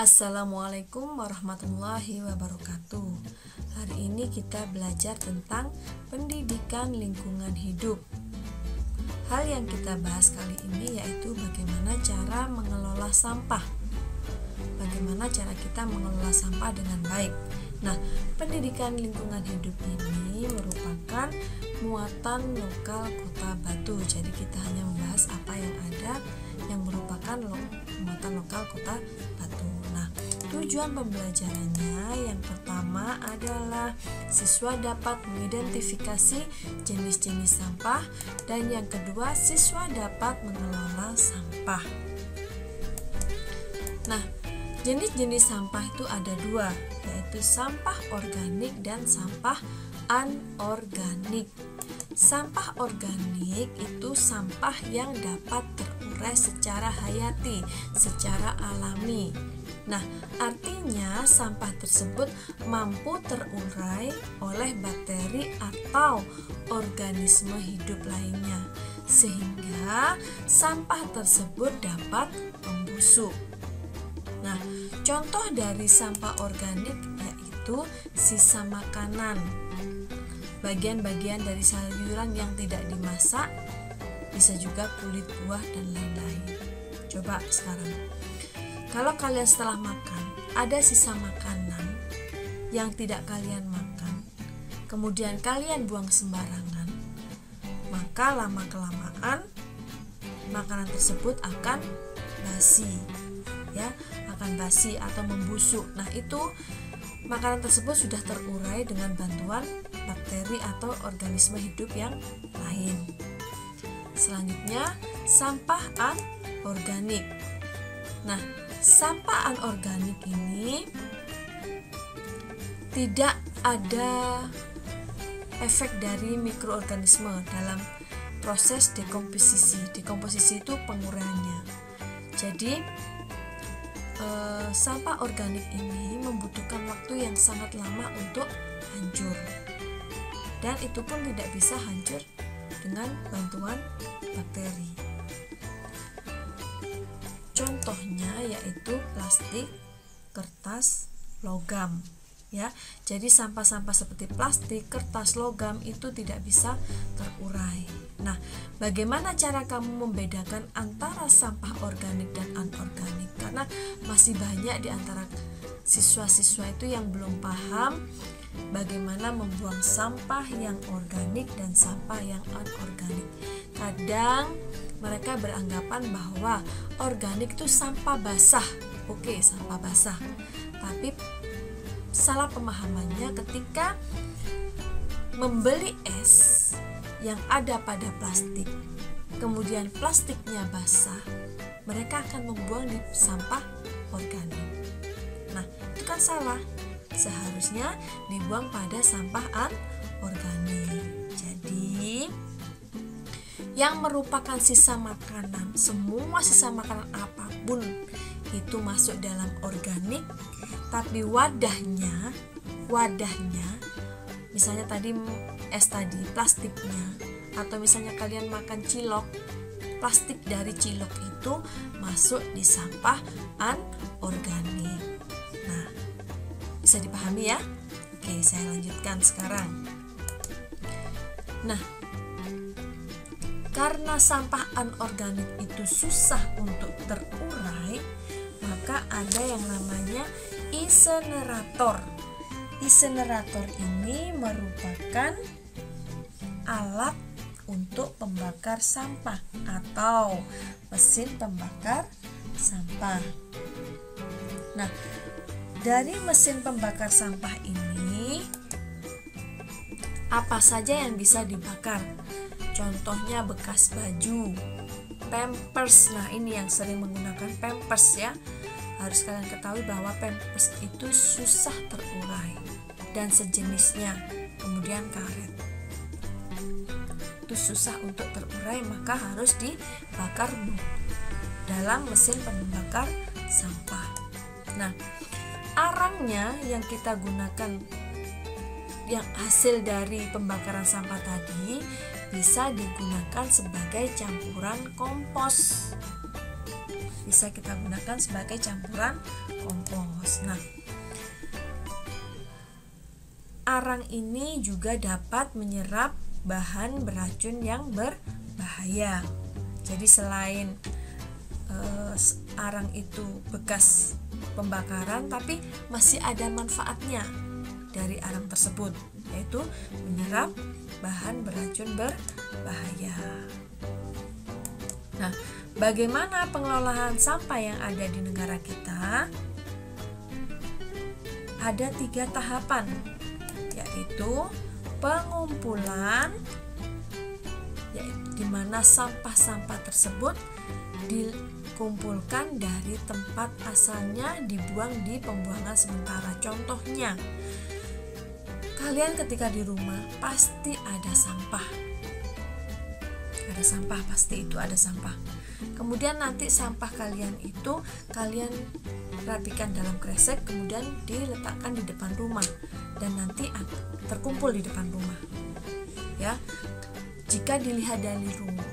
Assalamualaikum warahmatullahi wabarakatuh. Hari ini kita belajar tentang pendidikan lingkungan hidup. Hal yang kita bahas kali ini yaitu bagaimana cara mengelola sampah. Bagaimana cara kita mengelola sampah dengan baik. Nah, pendidikan lingkungan hidup ini merupakan muatan lokal Kota Batu. Jadi kita hanya membahas apa yang ada yang merupakan muatan lokal Kota Batu. Nah, tujuan pembelajarannya yang pertama adalah siswa dapat mengidentifikasi jenis-jenis sampah, dan yang kedua siswa dapat mengelola sampah. Nah, jenis-jenis sampah itu ada dua, yaitu sampah organik dan sampah anorganik. Sampah organik itu sampah yang dapat terurai secara hayati, secara alami. Nah, artinya sampah tersebut mampu terurai oleh bakteri atau organisme hidup lainnya, sehingga sampah tersebut dapat membusuk. Nah, contoh dari sampah organik yaitu sisa makanan, bagian-bagian dari sayuran yang tidak dimasak, bisa juga kulit buah dan lain-lain. Coba sekarang, kalau kalian setelah makan ada sisa makanan yang tidak kalian makan, kemudian kalian buang sembarangan, maka lama-kelamaan makanan tersebut akan basi, ya, akan basi atau membusuk. Nah, itu makanan tersebut sudah terurai dengan bantuan bakteri atau organisme hidup yang lain. Selanjutnya, sampah anorganik. Nah, sampah anorganik ini tidak ada efek dari mikroorganisme dalam proses dekomposisi. Dekomposisi itu penguraiannya. Jadi sampah organik ini membutuhkan waktu yang sangat lama untuk hancur, dan itu pun tidak bisa hancur dengan bantuan bakteri. Contohnya yaitu plastik, kertas, logam, ya. Jadi sampah-sampah seperti plastik, kertas, logam itu tidak bisa terurai. Nah, bagaimana cara kamu membedakan antara sampah organik dan anorganik? Karena masih banyak di antara siswa-siswa itu yang belum paham bagaimana membuang sampah yang organik dan sampah yang anorganik. Kadang mereka beranggapan bahwa organik itu sampah basah. Oke, sampah basah. Tapi salah pemahamannya ketika membeli es yang ada pada plastik, kemudian plastiknya basah, mereka akan membuang di sampah organik. Nah, itu kan salah. Seharusnya dibuang pada sampah anorganik. Jadi, yang merupakan sisa makanan, semua sisa makanan apapun itu masuk dalam organik, tapi wadahnya misalnya tadi es tadi, plastiknya, atau misalnya kalian makan cilok, plastik dari cilok itu masuk di sampah anorganik. Nah, bisa dipahami ya? Oke, saya lanjutkan sekarang. Nah, karena sampah anorganik itu susah untuk terurai, maka ada yang namanya insinerator. Insinerator ini merupakan alat untuk pembakar sampah atau mesin pembakar sampah. Nah, dari mesin pembakar sampah ini apa saja yang bisa dibakar? Contohnya bekas baju, pampers. Nah, ini yang sering menggunakan pampers, ya. Harus kalian ketahui bahwa pampers itu susah terurai dan sejenisnya. Kemudian karet itu susah untuk terurai, maka harus dibakar dalam mesin pembakar sampah. Nah, arangnya yang kita gunakan yang hasil dari pembakaran sampah tadi bisa digunakan sebagai campuran kompos. bisa kita gunakan sebagai campuran kompos. Nah, arang ini juga dapat menyerap bahan beracun yang berbahaya. Jadi selain arang itu bekas pembakaran, tapi masih ada manfaatnya dari arang tersebut, yaitu menyerap bahan beracun berbahaya. Nah, bagaimana pengelolaan sampah yang ada di negara kita? Ada 3 tahapan, yaitu pengumpulan, di mana sampah-sampah tersebut dikumpulkan dari tempat asalnya, dibuang di pembuangan sementara. Contohnya, kalian ketika di rumah pasti ada sampah. Ada sampah, pasti itu ada sampah. Kemudian nanti sampah kalian itu kalian rapikan dalam kresek, kemudian diletakkan di depan rumah dan nanti terkumpul di depan rumah. Ya. Jika dilihat dari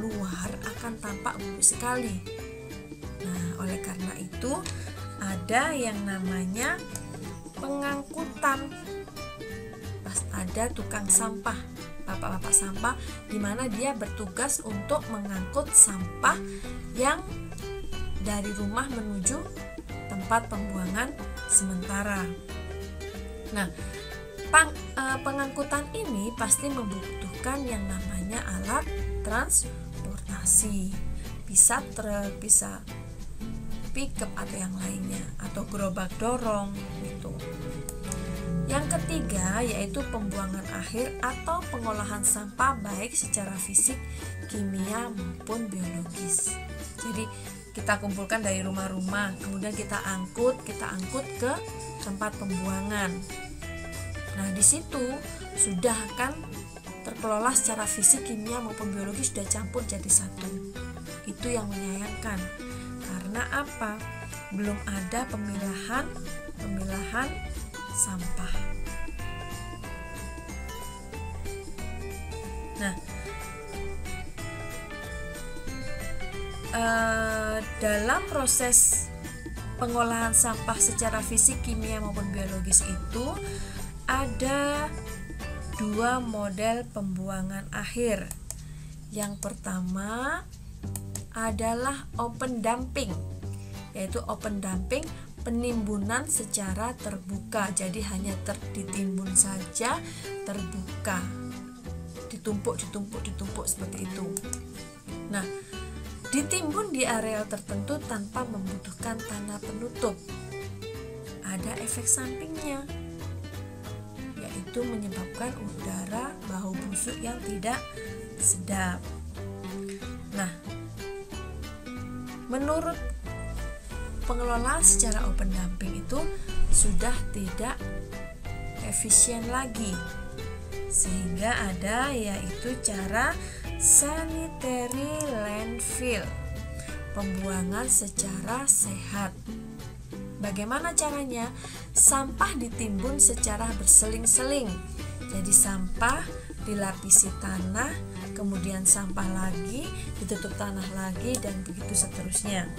luar akan tampak buruk sekali. Nah, oleh karena itu ada yang namanya pengangkutan. Ada tukang sampah, bapak-bapak sampah, di mana dia bertugas untuk mengangkut sampah yang dari rumah menuju tempat pembuangan sementara. Nah, pengangkutan ini pasti membutuhkan yang namanya alat transportasi, bisa truk, bisa pickup atau yang lainnya, atau gerobak dorong gitu. Yang ketiga yaitu pembuangan akhir atau pengolahan sampah baik secara fisik, kimia maupun biologis. Jadi kita kumpulkan dari rumah-rumah, kemudian kita angkut ke tempat pembuangan. Nah, di situ sudah akan terkelola secara fisik, kimia maupun biologis, sudah campur jadi satu. Itu yang menyayangkan. Karena apa? Belum ada pemilahan sampah. Nah, dalam proses pengolahan sampah secara fisik, kimia maupun biologis itu ada 2 model pembuangan akhir. Yang pertama adalah open dumping, yaitu open dumping penimbunan secara terbuka. Jadi hanya ditimbun saja, terbuka, ditumpuk seperti itu. Nah, ditimbun di area tertentu tanpa membutuhkan tanah penutup. Ada efek sampingnya, yaitu menyebabkan udara bau busuk yang tidak sedap. Nah, menurut pengelolaan secara open dumping itu sudah tidak efisien lagi, sehingga ada yaitu cara sanitary landfill, pembuangan secara sehat. Bagaimana caranya? Sampah ditimbun secara berseling-seling. Jadi sampah dilapisi tanah, kemudian sampah lagi, ditutup tanah lagi, dan begitu seterusnya.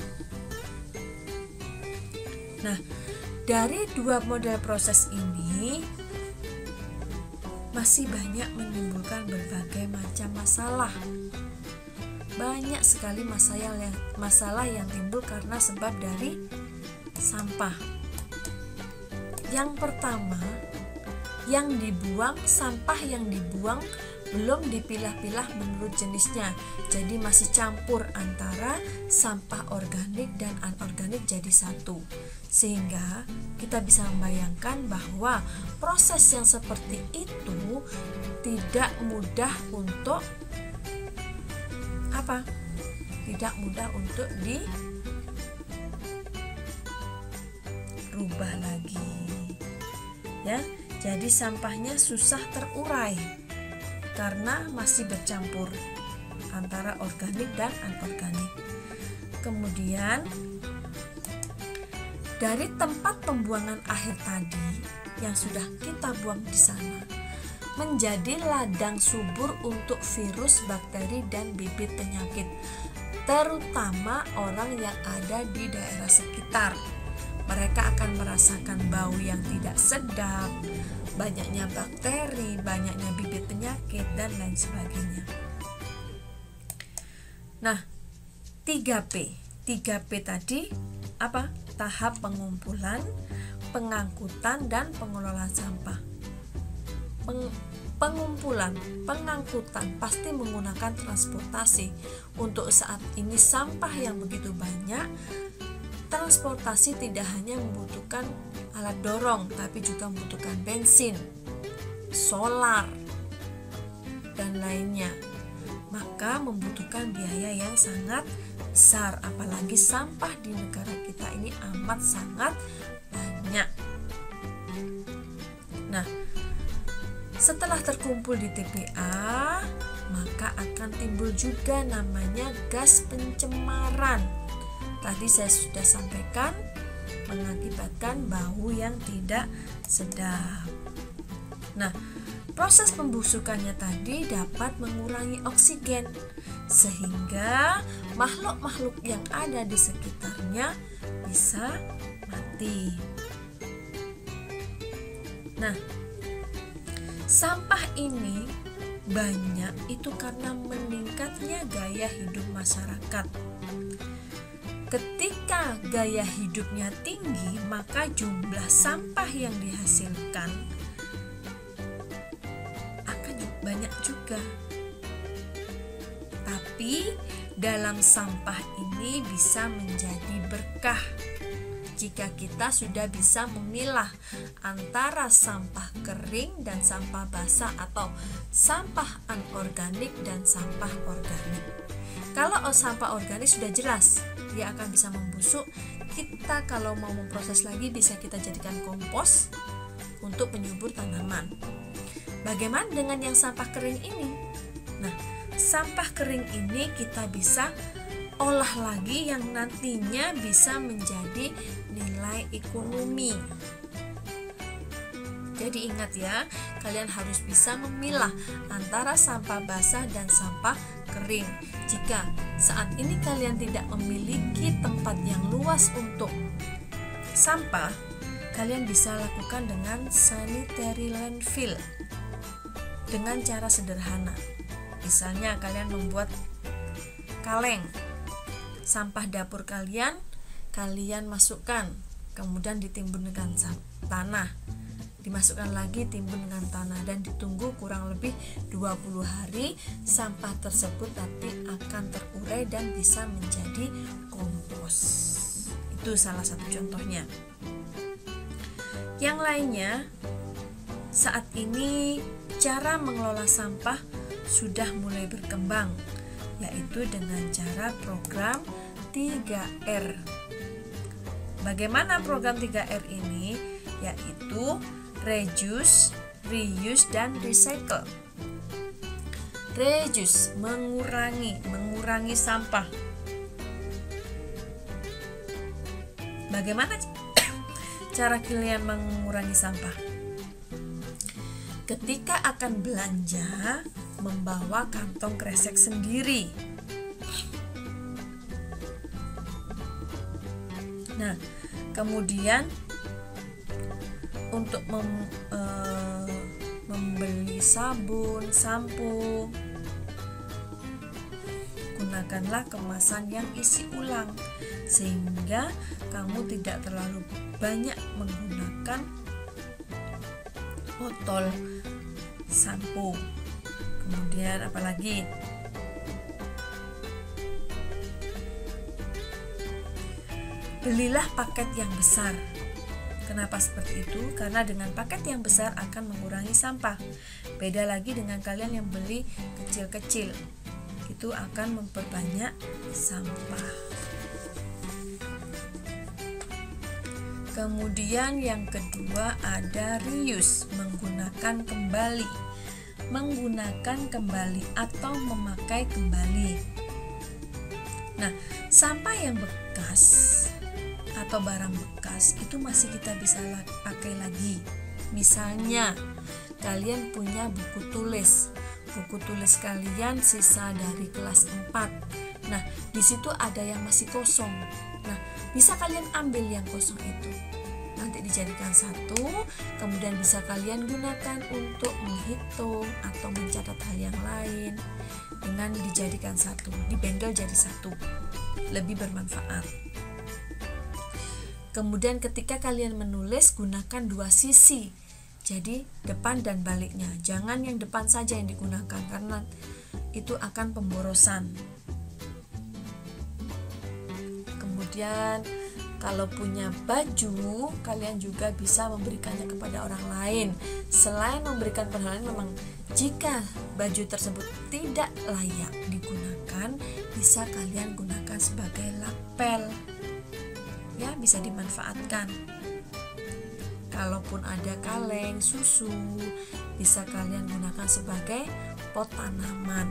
Nah, dari 2 model proses ini masih banyak menimbulkan berbagai macam masalah. Banyak sekali masalah yang timbul karena sebab dari sampah. Yang pertama, sampah yang dibuang belum dipilah-pilah menurut jenisnya. Jadi masih campur antara sampah organik dan anorganik jadi satu. Sehingga kita bisa membayangkan bahwa proses yang seperti itu tidak mudah untuk dirubah lagi. Ya, jadi sampahnya susah terurai karena masih bercampur antara organik dan anorganik. Kemudian dari tempat pembuangan akhir tadi yang sudah kita buang di sana menjadi ladang subur untuk virus, bakteri, dan bibit penyakit. terutama orang yang ada di daerah sekitar. Mereka akan merasakan bau yang tidak sedap, banyaknya bakteri, banyaknya bibit penyakit, dan lain sebagainya. Nah, 3P. 3P tadi apa? Tahap pengumpulan, pengangkutan, dan pengelolaan sampah. Pengumpulan, pengangkutan pasti menggunakan transportasi. Untuk saat ini sampah yang begitu banyak, transportasi tidak hanya membutuhkan alat dorong, tapi juga membutuhkan bensin, solar, dan lainnya. Maka membutuhkan biaya yang sangat besar, apalagi sampah di negara kita ini amat sangat banyak. Nah, setelah terkumpul di TPA, maka akan timbul juga namanya gas pencemaran. Tadi saya sudah sampaikan, mengakibatkan bau yang tidak sedap. Nah, proses pembusukannya tadi dapat mengurangi oksigen, sehingga makhluk-makhluk yang ada di sekitarnya bisa mati. Nah, sampah ini banyak itu karena meningkatnya gaya hidup masyarakat. Ketika gaya hidupnya tinggi, maka jumlah sampah yang dihasilkan akan banyak juga. Tapi dalam sampah ini bisa menjadi berkah jika kita sudah bisa memilah antara sampah kering dan sampah basah, atau sampah anorganik dan sampah organik. Kalau sampah organik sudah jelas, dia akan bisa membusuk. Kita kalau mau memproses lagi bisa kita jadikan kompos untuk penyubur tanaman. Bagaimana dengan yang sampah kering ini? Nah, sampah kering ini kita bisa olah lagi yang nantinya bisa menjadi nilai ekonomi. Jadi ingat ya, kalian harus bisa memilah antara sampah basah dan sampah kering. Jika saat ini kalian tidak memiliki tempat yang luas untuk sampah, kalian bisa lakukan dengan sanitary landfill dengan cara sederhana. Misalnya kalian membuat kaleng, sampah dapur kalian masukkan, kemudian ditimbun dengan tanah, dimasukkan lagi, timbun dengan tanah, dan ditunggu kurang lebih 20 hari. Sampah tersebut nanti akan terurai dan bisa menjadi kompos. Itu salah satu contohnya. Yang lainnya, saat ini cara mengelola sampah sudah mulai berkembang, yaitu dengan cara program 3R. Bagaimana program 3R ini? Yaitu reduce, reuse, dan recycle. Reduce, mengurangi sampah. Bagaimana cara kalian mengurangi sampah? Ketika akan belanja, membawa kantong kresek sendiri. Nah, kemudian untuk membeli sabun, sampo, gunakanlah kemasan yang isi ulang, sehingga kamu tidak terlalu banyak menggunakan botol sampo. Kemudian apalagi? Belilah paket yang besar. Kenapa seperti itu? Karena dengan paket yang besar akan mengurangi sampah. Beda lagi dengan kalian yang beli kecil-kecil, itu akan memperbanyak sampah. Kemudian yang kedua ada reuse, menggunakan kembali atau memakai kembali. Nah, sampah yang bekas atau barang bekas itu masih kita bisa pakai lagi. Misalnya kalian punya buku tulis kalian sisa dari kelas 4, Nah, di situ ada yang masih kosong. Nah, bisa kalian ambil yang kosong itu, nanti dijadikan satu, kemudian bisa kalian gunakan untuk menghitung atau mencatat hal yang lain dengan dijadikan satu, dibendel jadi satu, lebih bermanfaat. Kemudian ketika kalian menulis, gunakan dua sisi, jadi depan dan baliknya. Jangan yang depan saja yang digunakan, karena itu akan pemborosan. Kemudian kalau punya baju, kalian juga bisa memberikannya kepada orang lain. Selain memberikan kepada orang lain, memang jika baju tersebut tidak layak digunakan, bisa kalian gunakan sebagai lapel. Ya, bisa dimanfaatkan. Kalaupun ada kaleng, susu, bisa kalian gunakan sebagai pot tanaman.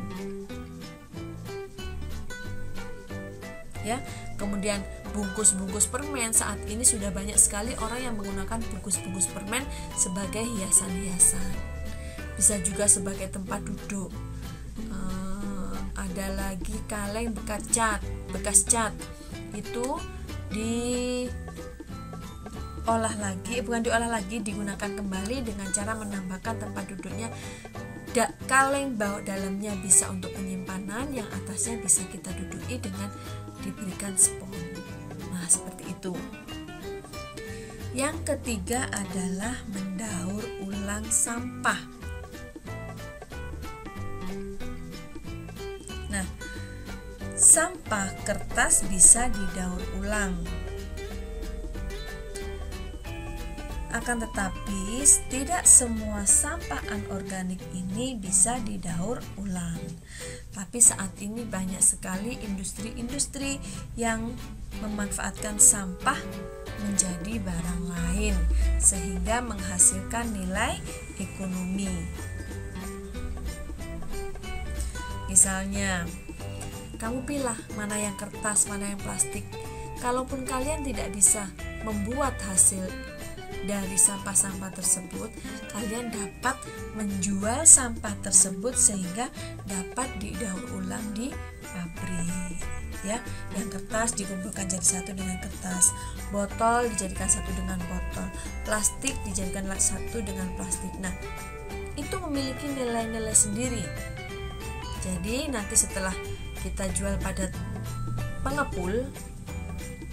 Ya, kemudian bungkus-bungkus permen, saat ini sudah banyak sekali orang yang menggunakan bungkus-bungkus permen sebagai hiasan-hiasan. Bisa juga sebagai tempat duduk. Ada lagi kaleng bekas cat. Itu diolah lagi, digunakan kembali dengan cara menambahkan tempat duduknya. Kaleng bawah dalamnya bisa untuk penyimpanan, yang atasnya bisa kita duduki dengan diberikan spons. Nah, seperti itu. Yang ketiga adalah mendaur ulang sampah. Nah, sampah kertas bisa didaur ulang. Akan tetapi tidak semua sampah anorganik ini bisa didaur ulang. Tapi saat ini banyak sekali industri-industri yang memanfaatkan sampah menjadi barang lain sehingga menghasilkan nilai ekonomi. Misalnya, kamu pilih mana yang kertas, mana yang plastik. Kalaupun kalian tidak bisa membuat hasil dari sampah-sampah tersebut, kalian dapat menjual sampah tersebut sehingga dapat didaur ulang di pabrik. Ya, yang kertas dikumpulkan jadi satu dengan kertas, botol dijadikan satu dengan botol, plastik dijadikan satu dengan plastik. Nah, itu memiliki nilai-nilai sendiri. Jadi nanti setelah kita jual pada pengepul,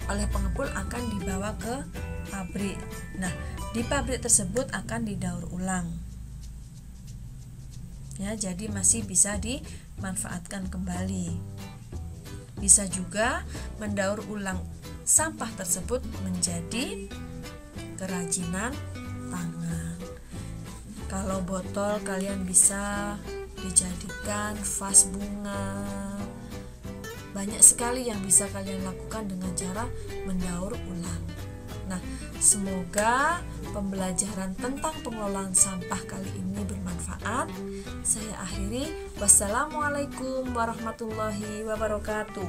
oleh pengepul akan dibawa ke pabrik. Nah, di pabrik tersebut akan didaur ulang. Ya, jadi masih bisa dimanfaatkan kembali. Bisa juga mendaur ulang sampah tersebut menjadi kerajinan tangan. Kalau botol, kalian bisa dijadikan vas bunga. Banyak sekali yang bisa kalian lakukan dengan cara mendaur ulang. Nah, semoga pembelajaran tentang pengelolaan sampah kali ini bermanfaat. Saya akhiri. Wassalamualaikum warahmatullahi wabarakatuh.